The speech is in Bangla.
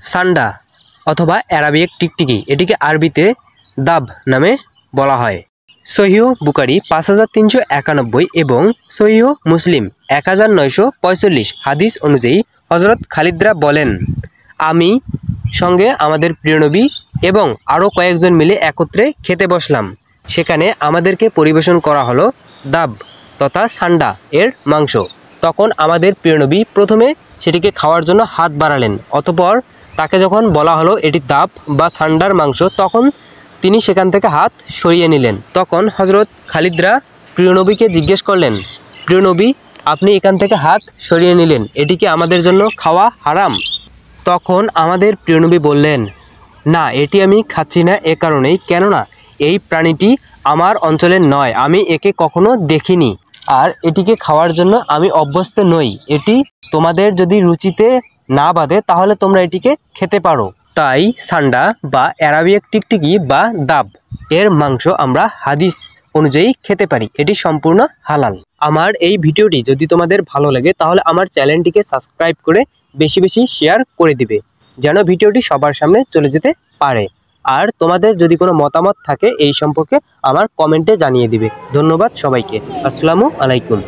সান্ডা অথবা অ্যারাবিক টিকটিকি, এটিকে আরবিতে দাব নামে বলা হয়। সহিহ বুখারী 5391 এবং সহিহ মুসলিম 1945 হাদিস অনুযায়ী হযরত খালিদরা বলেন, আমি সঙ্গে আমাদের প্রিয় নবী এবং আরও কয়েকজন মিলে একত্রে খেতে বসলাম। সেখানে আমাদেরকে পরিবেশন করা হলো দাব তথা সান্ডা এর মাংস। তখন আমাদের প্রিয় নবী প্রথমে সেটিকে খাওয়ার জন্য হাত বাড়ালেন। অতঃপর তাকে যখন বলা হলো এটি দাব বা সান্ডার মাংস, তখন তিনি সেখান থেকে হাত সরিয়ে নিলেন। তখন হযরত খালিদরা প্রিয় নবীকে জিজ্ঞেস করলেন, প্রিয় নবী, আপনি এখান থেকে হাত সরিয়ে নিলেন, এটি কি আমাদের জন্য খাওয়া হারাম? তখন আমাদের প্রিয় নবী বললেন, না, এটি আমি খাচ্ছি না এ কারণেই, কেননা এই প্রাণীটি আমার অঞ্চলের নয়, আমি একে কখনো দেখিনি, আর এটিকে খাওয়ার জন্য আমি অভ্যস্ত নই। এটি তোমাদের যদি রুচিতে না বাধে তাহলে তোমরা এটিকে খেতে পারো। তাই সান্ডা বা অ্যারাবিক টিকটিকি বা দাব এর মাংস আমরা হাদিস অনুযায়ী খেতে পারি, এটি সম্পূর্ণ হালাল। আমার এই ভিডিওটি যদি তোমাদের ভালো লাগে তাহলে আমার চ্যানেলটিকে সাবস্ক্রাইব করে বেশি বেশি শেয়ার করে দিবে, যেন ভিডিওটি সবার সামনে চলে যেতে পারে। আর তোমাদের যদি কোনো মতামত থাকে এই সম্পর্কে আমার কমেন্টে জানিয়ে দিবে। ধন্যবাদ সবাইকে। আসসালামু আলাইকুম।